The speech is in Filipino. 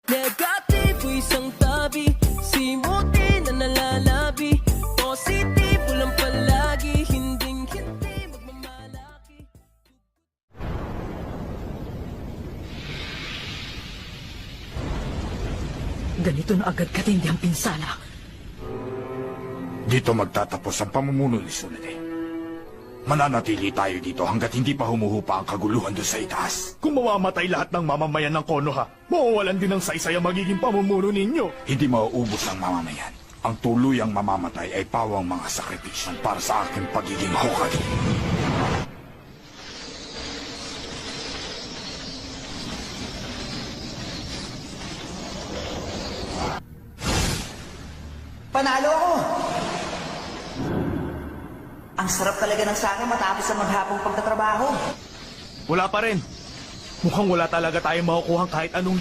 Negatibo isang tabi, simuti na nalalabi. Positibo lang palagi, hinding-hindi magmamalaki. Ganito na agad katindi ang pinsala. Dito magtatapos ang pamumuno ni Tsunade. Mananatili tayo dito hanggat hindi pa humuhupa ang kaguluhan doon sa itaas. Kung mamamatay lahat ng mamamayan ng Konoha, mawawalan din ng saysay ang magiging pamumuno ninyo. Hindi mauubos ang mamamayan. Ang tuluyang mamamatay ay pawang mga sakripisyon para sa aking pagiging Hokage. Panalo ako! Ang sarap talaga ng sa akin matapos ang maghapong pagtatrabaho. Wala pa rin. Mukhang wala talaga tayong makukuhang kahit anong